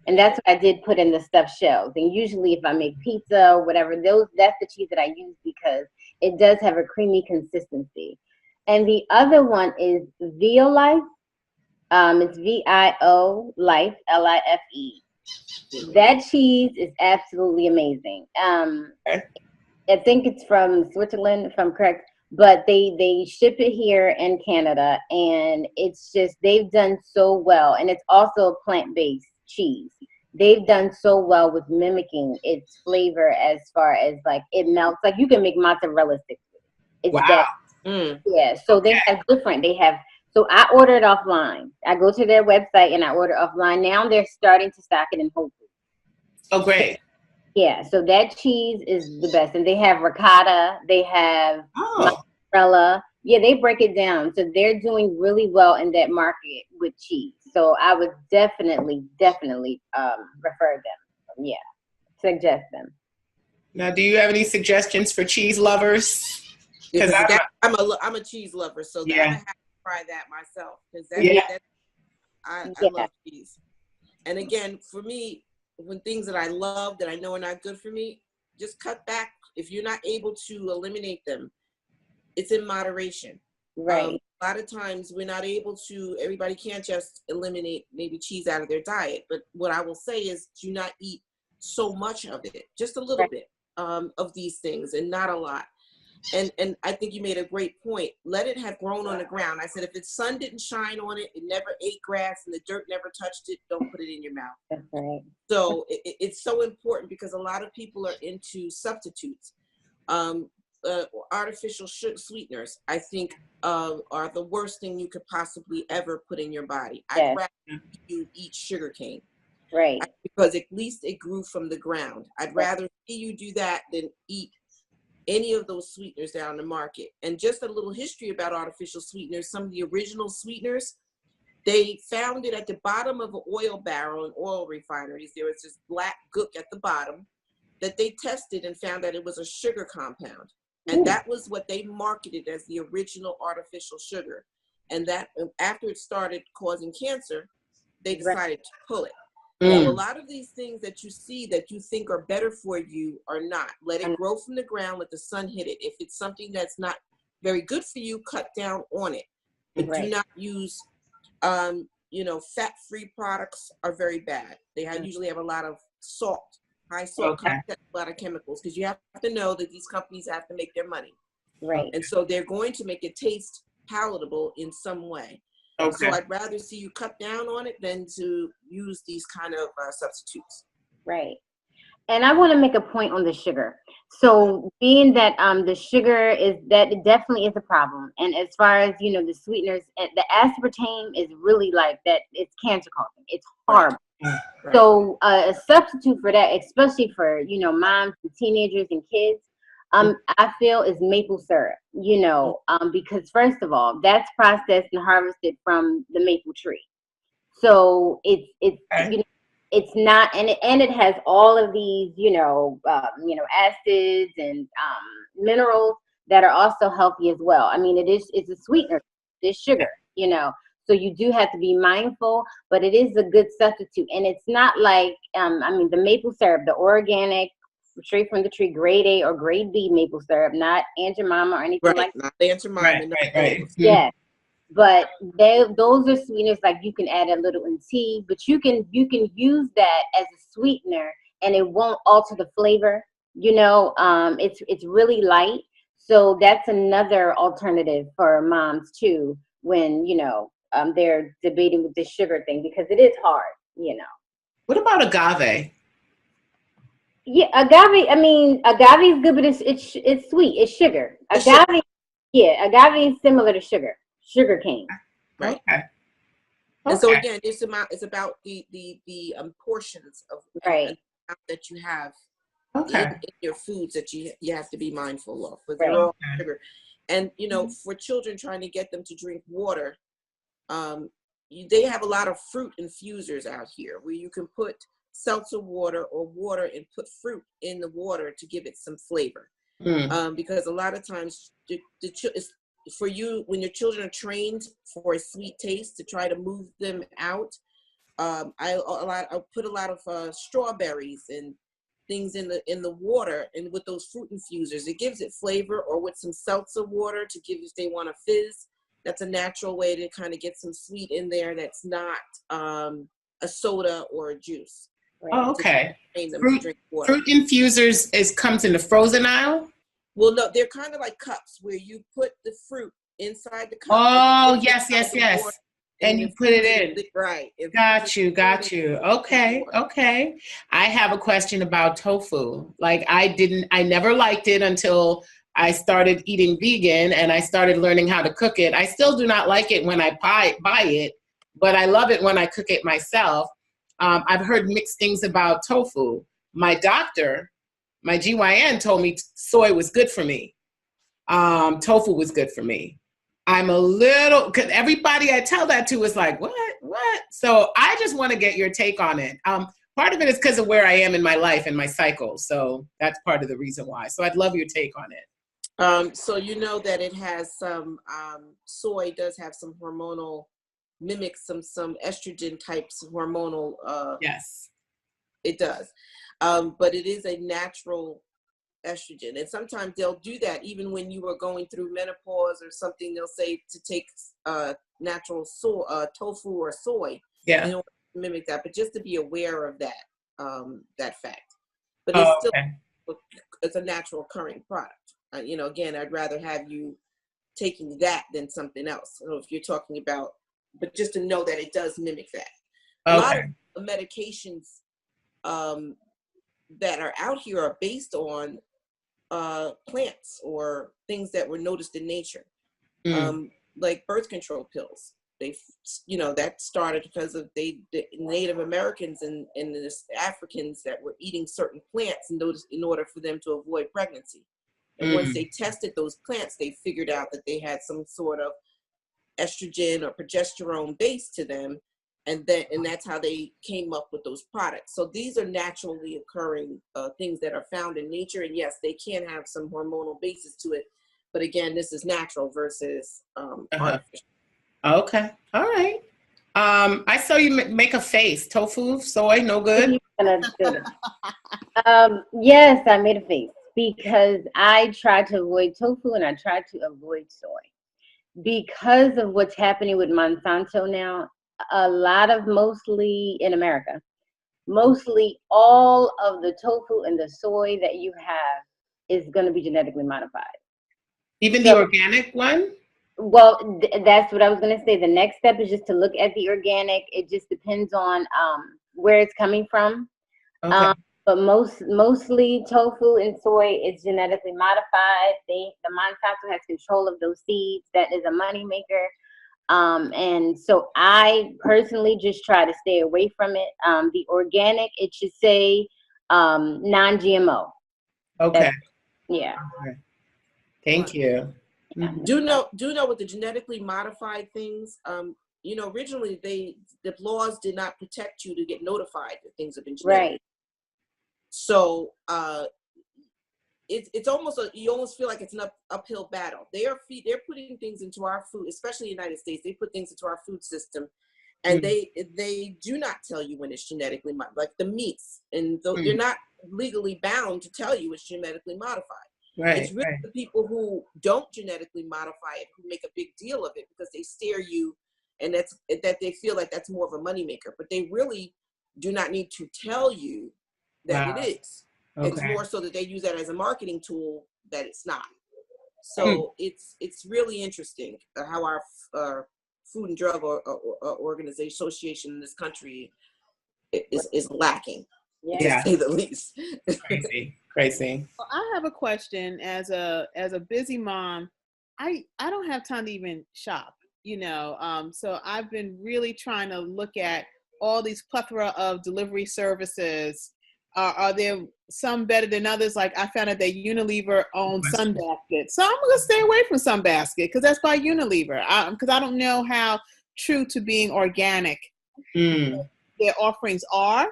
And that's what I did put in the stuffed shells. And usually if I make pizza or whatever, that's the cheese that I use because it does have a creamy consistency. And the other one is Violife. It's VIO Life, LIFE. That cheese is absolutely amazing. I think it's from Switzerland, if I'm correct. But they ship it here in Canada, and it's just, they've done so well. And it's also a plant-based cheese. They've done so well with mimicking its flavor as far as like it melts. Like you can make mozzarella sticks with it. It's wow. that. Yeah. So they have so I ordered offline. I go to their website and I order offline. Now they're starting to stock it in Whole Foods. Oh, great. Yeah. So that cheese is the best. And they have ricotta. They have mozzarella. Yeah, they break it down. So they're doing really well in that market with cheese. So I would definitely refer them. Yeah, suggest them. Now, do you have any suggestions for cheese lovers? Because I'm a cheese lover, so I have to try that myself. Because I love cheese. And again, for me, when things that I love that I know are not good for me, just cut back. If you're not able to eliminate them, it's in moderation. Right. A lot of times we're not able to, everybody can't just eliminate maybe cheese out of their diet. But what I will say is do not eat so much of it, just a little bit of these things and not a lot. And I think you made a great point. Let it have grown on the ground. I said, if the sun didn't shine on it, it never ate grass and the dirt never touched it, don't put it in your mouth. That's right. So it's so important because a lot of people are into substitutes. Artificial sweeteners, I think, are the worst thing you could possibly ever put in your body. I'd rather you eat sugar cane. Right. Because at least it grew from the ground. I'd rather see you do that than eat any of those sweeteners that are on the market. And just a little history about artificial sweeteners, some of the original sweeteners, they found it at the bottom of an oil barrel in oil refineries. There was this black gook at the bottom that they tested and found that it was a sugar compound. And that was what they marketed as the original artificial sugar. And that after it started causing cancer, they decided to pull it. So a lot of these things that you see that you think are better for you are not. Let it grow from the ground, let the sun hit it. If it's something that's not very good for you, cut down on it. But do not use, fat-free products are very bad. They usually have a lot of salt, high salt content, a lot of chemicals, because you have to know that these companies have to make their money. Right. And so they're going to make it taste palatable in some way. So I'd rather see you cut down on it than to use these kind of substitutes. Right. And I want to make a point on the sugar. So being that the sugar it definitely is a problem. And as far as, the sweeteners, the aspartame is really like that. It's cancer causing. It's horrible. Right. So a substitute for that, especially for, moms and teenagers and kids, I feel is maple syrup, because first of all, that's processed and harvested from the maple tree. So it's it's not, and it has all of these, acids and minerals that are also healthy as well. I mean, it's a sweetener, it's sugar, So you do have to be mindful, but it is a good substitute. And it's not like, the maple syrup, the organic, straight from the tree, grade A or grade B maple syrup, not Aunt Jemima or anything like that. Not Aunt Jemima. Right. Yes. But those are sweeteners, like you can add a little in tea, but you can use that as a sweetener and it won't alter the flavor. It's really light. So that's another alternative for moms too, when, they're debating with this sugar thing, because it is hard, What about agave? Yeah, agave is good, but it's sweet. It's sugar. Agave is similar to sugar cane. Right. Okay. And so again, it's about the portions of that you have in your foods that you have to be mindful of. But they're all sugar. And for children, trying to get them to drink water, they have a lot of fruit infusers out here where you can put seltzer water or water and put fruit in the water to give it some flavor. Because a lot of times for you, when your children are trained for a sweet taste, to try to move them out, I'll put a lot of strawberries and things in the water, and with those fruit infusers, it gives it flavor, or with some seltzer water to give, if they want a fizz. That's a natural way to kind of get some sweet in there that's not a soda or a juice. Oh, okay. Fruit infusers comes in the frozen aisle? Well, no, they're kind of like cups where you put the fruit inside the cup. Oh, yes. And you put it in. Right. Got you. Okay. I have a question about tofu. Like I never liked it until I started eating vegan and I started learning how to cook it. I still do not like it when I buy it, but I love it when I cook it myself. I've heard mixed things about tofu. My doctor, my GYN, told me soy was good for me. Tofu was good for me. I'm a little, because everybody I tell that to is like, what? So I just want to get your take on it. Part of it is because of where I am in my life and my cycle. So that's part of the reason why. So I'd love your take on it. So that it has some, soy does have some hormonal, mimics some estrogen types of hormonal. Yes. It does. But it is a natural estrogen. And sometimes they'll do that even when you are going through menopause or something. They'll say to take natural tofu or soy in order to mimic that, but just to be aware of that fact. But it's still it's a natural occurring product. Again, I'd rather have you taking that than something else. So if you're talking about, but just to know that it does mimic that. A lot of medications that are out here are based on plants or things that were noticed in nature, like birth control pills. That started because of the Native Americans and the Africans that were eating certain plants in order for them to avoid pregnancy. And once they tested those plants, they figured out that they had some sort of estrogen or progesterone base to them. And that's how they came up with those products. So these are naturally occurring things that are found in nature. And yes, they can have some hormonal basis to it. But again, this is natural versus artificial. Okay. All right. I saw you make a face. Tofu, soy, no good? Yes, I made a face because I tried to avoid tofu and I tried to avoid soy. Because of what's happening with Monsanto now, a lot of, mostly in America, mostly all of the tofu and the soy that you have is going to be genetically modified. Even the organic one? Well, that's what I was going to say. The next step is just to look at the organic. It just depends on where it's coming from. Okay. But mostly tofu and soy is genetically modified. The Monsanto has control of those seeds. That is a moneymaker. And so I personally just try to stay away from it. The organic, it should say non-GMO. Okay. Yeah. Okay. Thank you. Yeah. Do know with the genetically modified things, originally the laws did not protect you to get notified that things have been genetic. Right. So it's almost you almost feel like it's an uphill battle. They're putting things into our food, especially in the United States. They put things into our food system, and they do not tell you when it's genetically modified, like the meats, and they're not legally bound to tell you it's genetically modified. Right. It's really the people who don't genetically modify it who make a big deal of it because they scare you, and that they feel like that's more of a moneymaker. But they really do not need to tell you that it is. Okay. It's more so that they use that as a marketing tool that it's not. So it's really interesting how our Food and Drug Organization Association in this country is lacking, to say the least. Crazy. Well, I have a question. As a busy mom, I don't have time to even shop, so I've been really trying to look at all these plethora of delivery services. Are there some better than others? Like I found out that Unilever owns Sunbasket, so I'm gonna stay away from Sunbasket because that's by Unilever. Because I don't know how true to being organic their offerings are,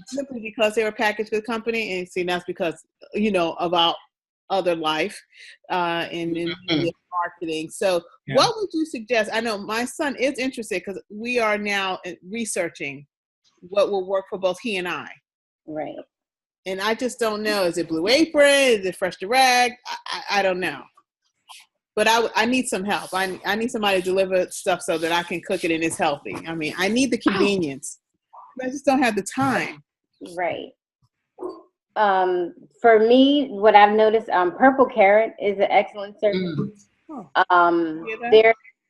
simply because they're a packaged good company, and see that's because of our other life in marketing. So, what would you suggest? I know my son is interested because we are now researching what will work for both he and I. Right. And I just don't know. Is it Blue Apron? Is it Fresh Direct? I don't know. But I need some help. I need somebody to deliver stuff so that I can cook it and it's healthy. I mean, I need the convenience. I just don't have the time. Right. For me, what I've noticed, Purple Carrot is an excellent service.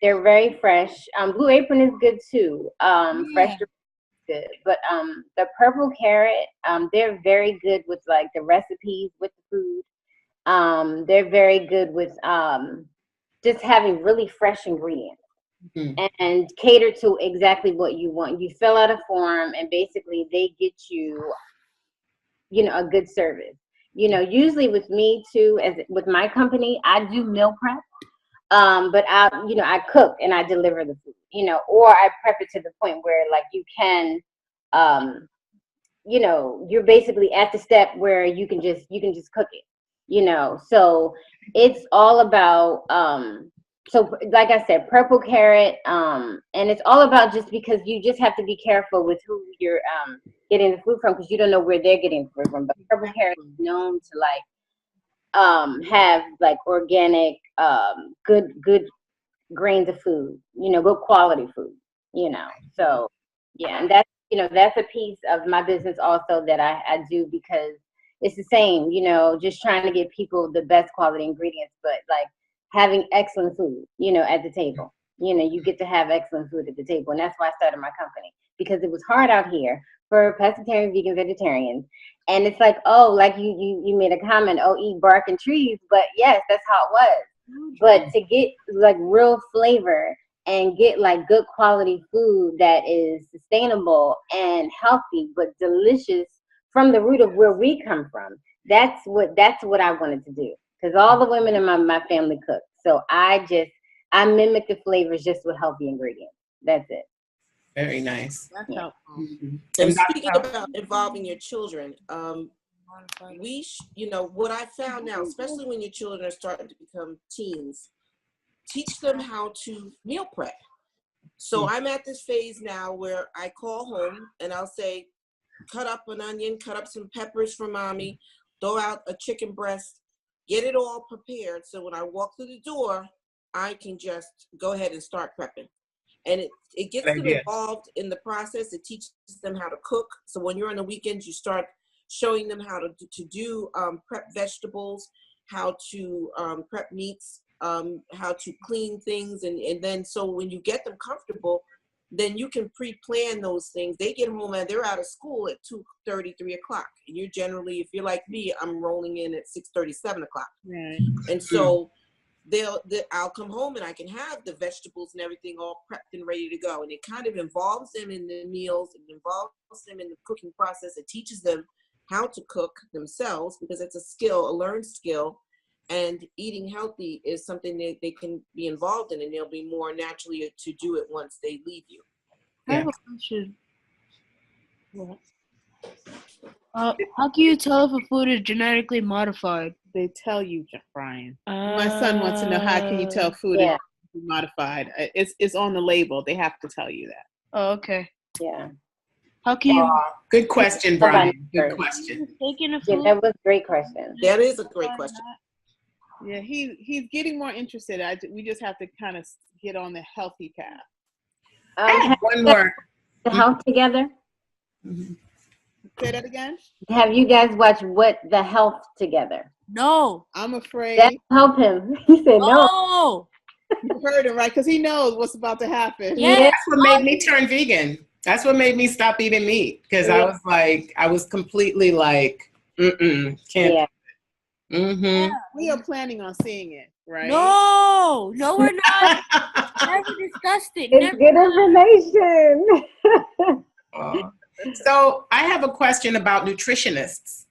They're very fresh. Blue Apron is good too. Fresh Direct good, but the Purple Carrot, they're very good with like the recipes with the food. They're very good with just having really fresh ingredients and cater to exactly what you want. You fill out a form and basically they get you a good service. Usually with me too, as with my company, I do meal prep. But I cook and I deliver the food, or I prep it to the point where like you can, you're basically at the step where you can just cook it, so it's all about, so like I said, Purple Carrot, and it's all about just because you just have to be careful with who you're getting the food from because you don't know where they're getting the food from. But Purple Carrot is known to have like organic, good grains of food, good quality food, so yeah. And that's a piece of my business also that I do because it's the same, just trying to give people the best quality ingredients, but like having excellent food, at the table. You get to have excellent food at the table. And that's why I started my company, because it was hard out here for pescatarian, vegan, vegetarians. And it's like, oh, like you made a comment, oh, eat bark and trees. But yes, that's how it was. But to get like real flavor and get like good quality food that is sustainable and healthy, but delicious from the root of where we come from. That's what I wanted to do. because all the women in my family cook. So I mimic the flavors just with healthy ingredients. That's it. Very nice. That's helpful. Mm-hmm. And speaking about involving your children, what I found now, especially when your children are starting to become teens, teach them how to meal prep. So I'm at this phase now where I call home and I'll say, cut up an onion, cut up some peppers for mommy, throw out a chicken breast, get it all prepared. So when I walk through the door, I can just go ahead and start prepping. And it gets them involved in the process. It teaches them how to cook. So when you're on the weekends, you start showing them how to do prep vegetables, how to prep meats, how to clean things. And then so when you get them comfortable, then you can pre-plan those things. They get home and they're out of school at 2:30, 3 o'clock. And you're generally, if you're like me, I'm rolling in at 6:30, 7 o'clock. Right. And so I'll come home and I can have the vegetables and everything all prepped and ready to go. And it kind of involves them in the meals. It involves them in the cooking process. It teaches them how to cook themselves because it's a skill, a learned skill. And eating healthy is something that they can be involved in, and they'll be more naturally to do it once they leave you. I have a question. How can you tell if a food is genetically modified? They tell you, Brian. My son wants to know, how can you tell food is modified? It's on the label. They have to tell you that. Oh, okay. Yeah. How can you? Good question, Brian. Good question. That was a great question. That is a great question. Yeah, he's getting more interested. We just have to kind of get on the healthy path. One more. The Health Together. Mm-hmm. Say that again. Have you guys watched The Health Together? No. I'm afraid. That help him. He said no. You heard him, right? Because he knows what's about to happen. Yeah. That's what made me turn vegan. That's what made me stop eating meat. Because I was completely like, can't. Yeah. Mm-hmm. Yeah, we are planning on seeing it, right? No, we're not. Never discussed it. It's good information. So I have a question about nutritionists.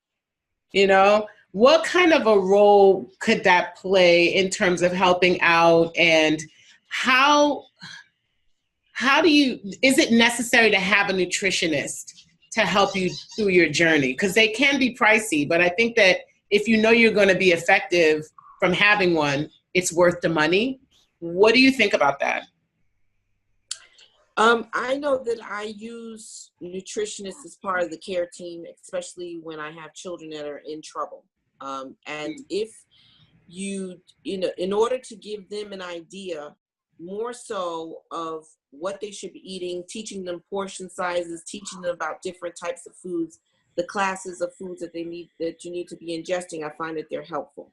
What kind of a role could that play in terms of helping out, and how is it necessary to have a nutritionist to help you through your journey? Because they can be pricey, but I think that if you know you're going to be effective from having one, it's worth the money. What do you think about that? I know that I use nutritionists as part of the care team, especially when I have children that are in trouble. And if in order to give them an idea more so of what they should be eating, teaching them portion sizes, teaching them about different types of foods, the classes of foods that you need to be ingesting, I find that they're helpful.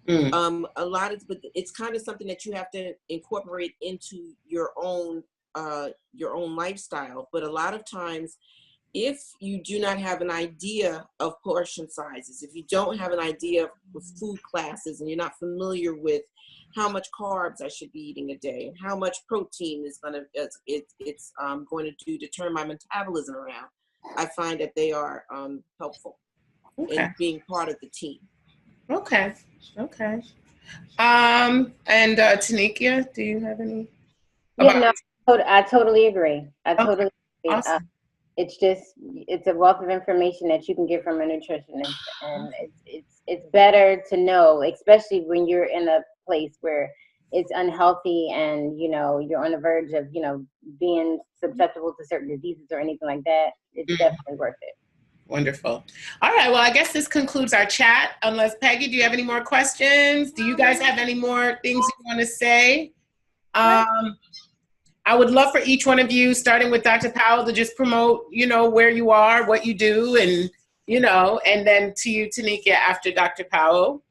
But it's kind of something that you have to incorporate into your own lifestyle. But a lot of times, if you do not have an idea of portion sizes, if you don't have an idea of food classes, and you're not familiar with how much carbs I should be eating a day and how much protein is going to to turn my metabolism around, I find that they are helpfful in being part of the team. Okay. And Tanekia, do you have any? I totally agree. Totally agree. Awesome. It's a wealth of information that you can get from a nutritionist, and it's better to know, especially when you're in a place where it's unhealthy and you're on the verge of being susceptible to certain diseases or anything like that. It's definitely worth it. Wonderful. All right. Well, I guess this concludes our chat. Unless Peggy, do you have any more questions? Do you guys have any more things you want to say? I would love for each one of you, starting with Dr. Powell, to just promote, where you are, what you do, and, and then to you, Tanekia, after Dr. Powell.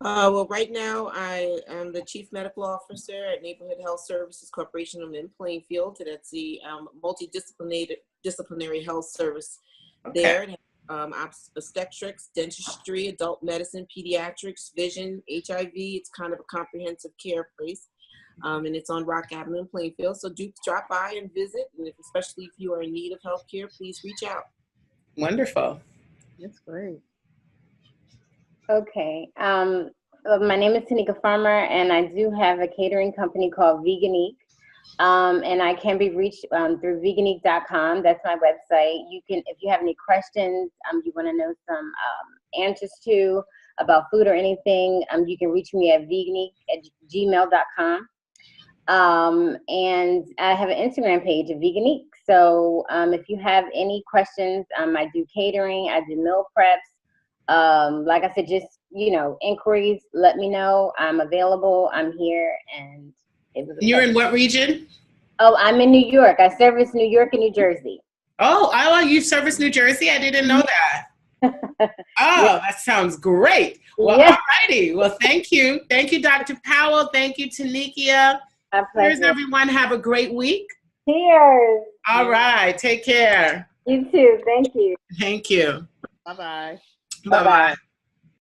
Well, right now I am the Chief Medical Officer at Neighborhood Health Services Corporation in Plainfield. That's the multidisciplinary health service there. Obstetrics, dentistry, adult medicine, pediatrics, vision, HIV. It's kind of a comprehensive care place. And it's on Rock Avenue in Plainfield. So do drop by and visit. And especially if you are in need of healthcare, please reach out. Wonderful. That's great. Okay. My name is Tanekia Farmer, and I do have a catering company called Veganique. And I can be reached through veganique.com. That's my website. You can, if you have any questions, you want to know some answers to about food or anything, you can reach me at veganique@gmail.com. And I have an Instagram page of Veganique. So if you have any questions, I do catering, I do meal preps. Like I said, just, inquiries, let me know. I'm available. I'm here. And it was You're in what region? Oh, I'm in New York. I service New York and New Jersey. Oh, you service New Jersey? I didn't know that. Oh, that sounds great. Well, yes. alrighty. Well, thank you. Thank you, Dr. Powell. Thank you, Tanekia. Cheers, everyone. Have a great week. Cheers. All right. Take care. You too. Thank you. Thank you. Bye-bye. Bye-bye.